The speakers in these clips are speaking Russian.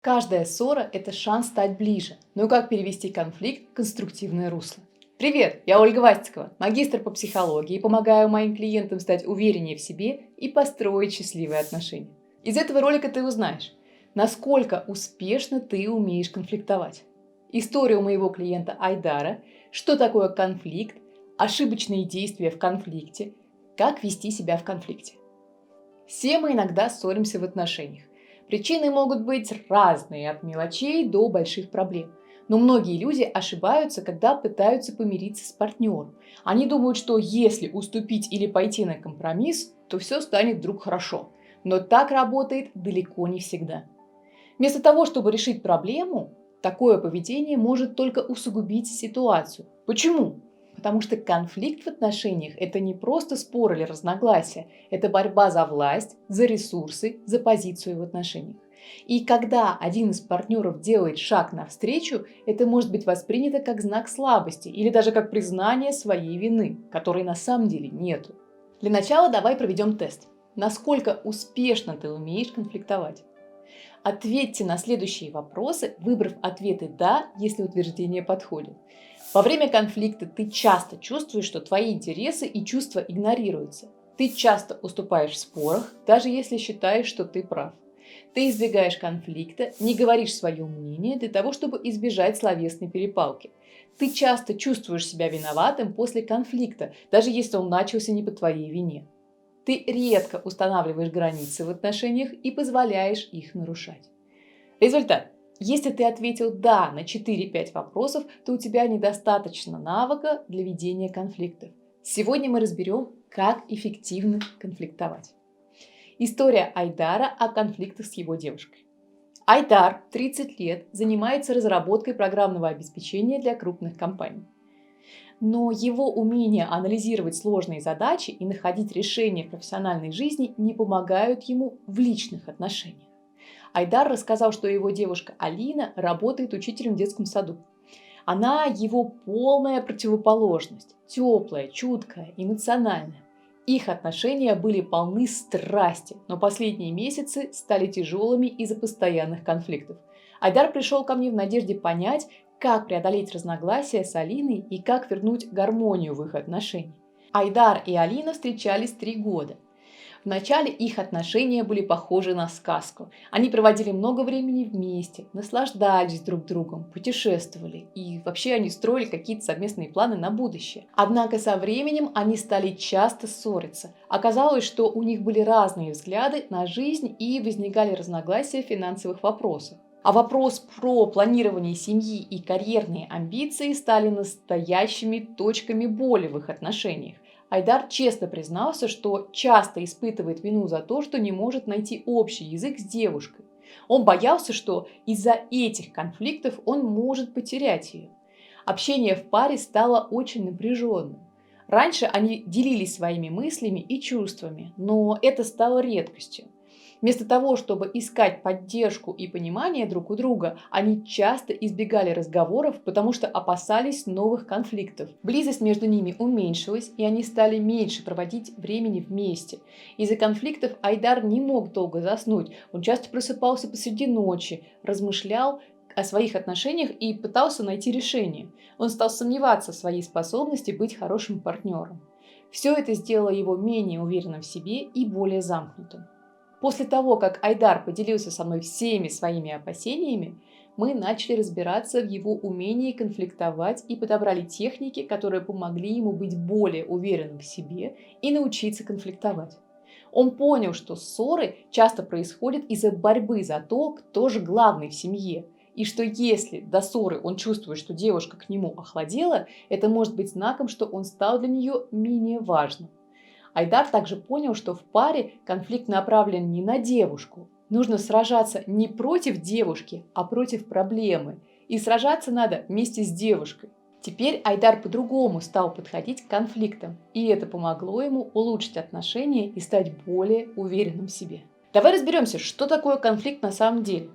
Каждая ссора– это шанс стать ближе. Но как перевести конфликт в конструктивное русло? Привет, я Ольга Вастикова, магистр по психологии и помогаю моим клиентам стать увереннее в себе и построить счастливые отношения. Из этого ролика ты узнаешь, насколько успешно ты умеешь конфликтовать. Историю моего клиента Айдара, что такое конфликт, ошибочные действия в конфликте, как вести себя в конфликте. Все мы иногда ссоримся в отношениях. Причины могут быть разные, от мелочей до больших проблем. Но многие люди ошибаются, когда пытаются помириться с партнером. Они думают, что если уступить или пойти на компромисс, то все станет вдруг хорошо. Но так работает далеко не всегда. Вместо того, чтобы решить проблему, такое поведение может только усугубить ситуацию. Почему? Потому что конфликт в отношениях– это не просто спор или разногласия, это борьба за власть, за ресурсы, за позицию в отношениях. И когда один из партнеров делает шаг навстречу, это может быть воспринято как знак слабости или даже как признание своей вины, которой на самом деле нету. Для начала давай проведем тест. Насколько успешно ты умеешь конфликтовать? Ответьте на следующие вопросы, выбрав ответы «да», если утверждение подходит. Во время конфликта ты часто чувствуешь, что твои интересы и чувства игнорируются. Ты часто уступаешь в спорах, даже если считаешь, что ты прав. Ты избегаешь конфликта, не говоришь свое мнение для того, чтобы избежать словесной перепалки. Ты часто чувствуешь себя виноватым после конфликта, даже если он начался не по твоей вине. Ты редко устанавливаешь границы в отношениях и позволяешь их нарушать. Результат. Если ты ответил «да» на 4-5 вопросов, то у тебя недостаточно навыка для ведения конфликтов. Сегодня мы разберем, как эффективно конфликтовать. История Айдара о конфликтах с его девушкой. Айдар, 30 лет, занимается разработкой программного обеспечения для крупных компаний. Но его умение анализировать сложные задачи и находить решения в профессиональной жизни не помогают ему в личных отношениях. Айдар рассказал, что его девушка Алина работает учителем в детском саду. Она его полная противоположность, теплая, чуткая, эмоциональная. Их отношения были полны страсти, но последние месяцы стали тяжелыми из-за постоянных конфликтов. Айдар пришел ко мне в надежде понять, как преодолеть разногласия с Алиной и как вернуть гармонию в их отношениях. Айдар и Алина встречались 3 года. Вначале их отношения были похожи на сказку. Они проводили много времени вместе, наслаждались друг другом, путешествовали и вообще они строили какие-то совместные планы на будущее. Однако со временем они стали часто ссориться. Оказалось, что у них были разные взгляды на жизнь и возникали разногласия в финансовых вопросах. А вопрос про планирование семьи и карьерные амбиции стали настоящими точками боли в их отношениях. Айдар честно признался, что часто испытывает вину за то, что не может найти общий язык с девушкой. Он боялся, что из-за этих конфликтов он может потерять ее. Общение в паре стало очень напряженным. Раньше они делились своими мыслями и чувствами, но это стало редкостью. Вместо того, чтобы искать поддержку и понимание друг у друга, они часто избегали разговоров, потому что опасались новых конфликтов. Близость между ними уменьшилась, и они стали меньше проводить времени вместе. Из-за конфликтов Айдар не мог долго заснуть, он часто просыпался посреди ночи, размышлял о своих отношениях и пытался найти решение. Он стал сомневаться в своей способности быть хорошим партнером. Все это сделало его менее уверенным в себе и более замкнутым. После того, как Айдар поделился со мной всеми своими опасениями, мы начали разбираться в его умении конфликтовать и подобрали техники, которые помогли ему быть более уверенным в себе и научиться конфликтовать. Он понял, что ссоры часто происходят из-за борьбы за то, кто же главный в семье, и что если до ссоры он чувствует, что девушка к нему охладела, это может быть знаком, что он стал для нее менее важным. Айдар также понял, что в паре конфликт направлен не на девушку. Нужно сражаться не против девушки, а против проблемы. И сражаться надо вместе с девушкой. Теперь Айдар по-другому стал подходить к конфликтам, и это помогло ему улучшить отношения и стать более уверенным в себе. Давай разберемся, что такое конфликт на самом деле.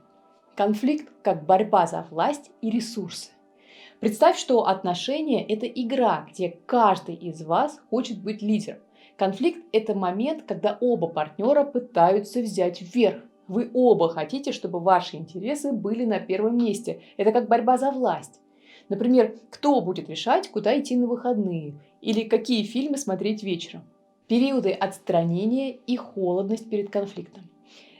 Конфликт как борьба за власть и ресурсы. Представь, что отношения – это игра, где каждый из вас хочет быть лидером. Конфликт – это момент, когда оба партнера пытаются взять вверх. Вы оба хотите, чтобы ваши интересы были на первом месте. Это как борьба за власть. Например, кто будет решать, куда идти на выходные, или какие фильмы смотреть вечером. Периоды отстранения и холодность перед конфликтом.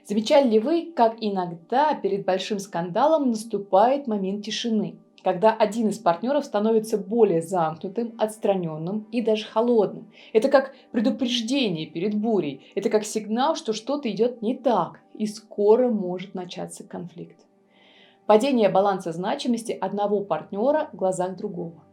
Замечали ли вы, как иногда перед большим скандалом наступает момент тишины, когда один из партнеров становится более замкнутым, отстраненным и даже холодным? Это как предупреждение перед бурей, это как сигнал, что что-то идет не так, и скоро может начаться конфликт. Падение баланса значимости одного партнера в глазах другого.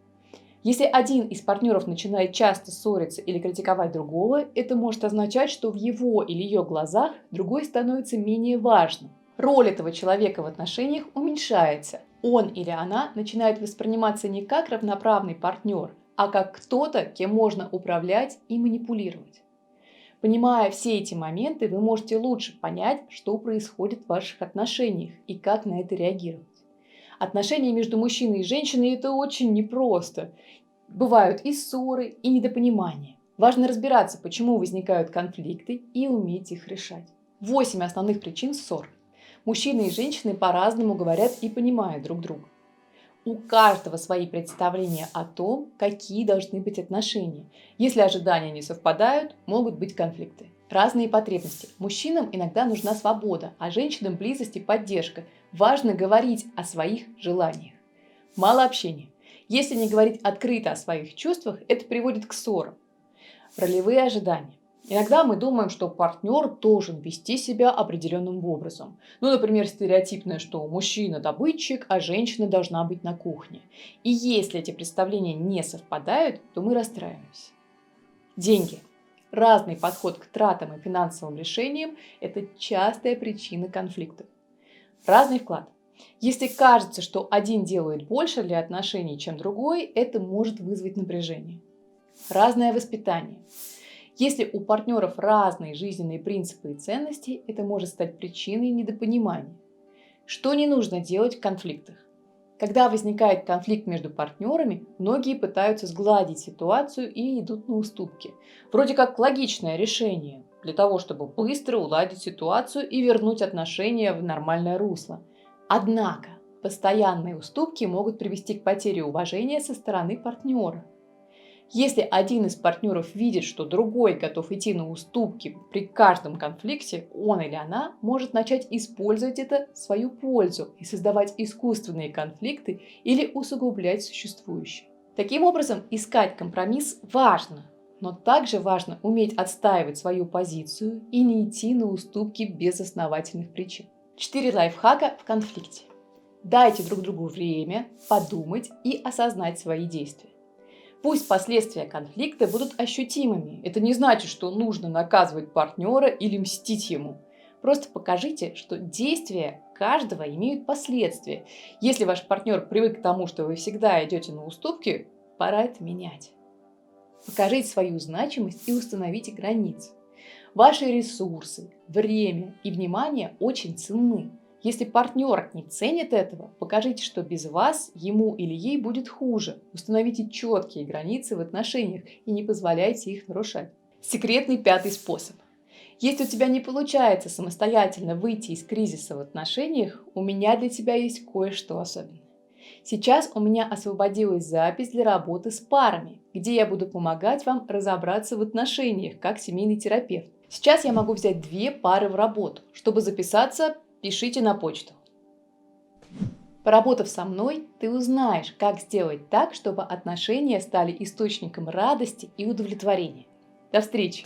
Если один из партнеров начинает часто ссориться или критиковать другого, это может означать, что в его или ее глазах другой становится менее важным. Роль этого человека в отношениях уменьшается. Он или она начинает восприниматься не как равноправный партнер, а как кто-то, кем можно управлять и манипулировать. Понимая все эти моменты, вы можете лучше понять, что происходит в ваших отношениях и как на это реагировать. Отношения между мужчиной и женщиной – это очень непросто. Бывают и ссоры, и недопонимания. Важно разбираться, почему возникают конфликты, и уметь их решать. 8 основных причин ссор. Мужчины и женщины по-разному говорят и понимают друг друга. У каждого свои представления о том, какие должны быть отношения. Если ожидания не совпадают, могут быть конфликты. Разные потребности. Мужчинам иногда нужна свобода, а женщинам близость и поддержка. Важно говорить о своих желаниях. Мало общения. Если не говорить открыто о своих чувствах, это приводит к ссорам. Ролевые ожидания. Иногда мы думаем, что партнер должен вести себя определенным образом. Например, стереотипное, что мужчина добытчик, а женщина должна быть на кухне. И если эти представления не совпадают, то мы расстраиваемся. Деньги. Разный подход к тратам и финансовым решениям – это частая причина конфликтов. Разный вклад. Если кажется, что один делает больше для отношений, чем другой, это может вызвать напряжение. Разное воспитание. Если у партнеров разные жизненные принципы и ценности, это может стать причиной недопонимания. Что не нужно делать в конфликтах? Когда возникает конфликт между партнерами, многие пытаются сгладить ситуацию и идут на уступки. Вроде как логичное решение для того, чтобы быстро уладить ситуацию и вернуть отношения в нормальное русло. Однако постоянные уступки могут привести к потере уважения со стороны партнера. Если один из партнеров видит, что другой готов идти на уступки при каждом конфликте, он или она может начать использовать это в свою пользу и создавать искусственные конфликты или усугублять существующие. Таким образом, искать компромисс важно, но также важно уметь отстаивать свою позицию и не идти на уступки без основательных причин. 4 лайфхака в конфликте. Дайте друг другу время подумать и осознать свои действия. Пусть последствия конфликта будут ощутимыми. Это не значит, что нужно наказывать партнера или мстить ему. Просто покажите, что действия каждого имеют последствия. Если ваш партнер привык к тому, что вы всегда идете на уступки, пора это менять. Покажите свою значимость и установите границы. Ваши ресурсы, время и внимание очень ценны. Если партнер не ценит этого, покажите, что без вас ему или ей будет хуже. Установите четкие границы в отношениях и не позволяйте их нарушать. Секретный 5-й способ. Если у тебя не получается самостоятельно выйти из кризиса в отношениях, у меня для тебя есть кое-что особенное. Сейчас у меня освободилась запись для работы с парами, где я буду помогать вам разобраться в отношениях, как семейный терапевт. Сейчас я могу взять 2 пары в работу. Чтобы записаться, пишите на почту. Поработав со мной, ты узнаешь, как сделать так, чтобы отношения стали источником радости и удовлетворения. До встречи!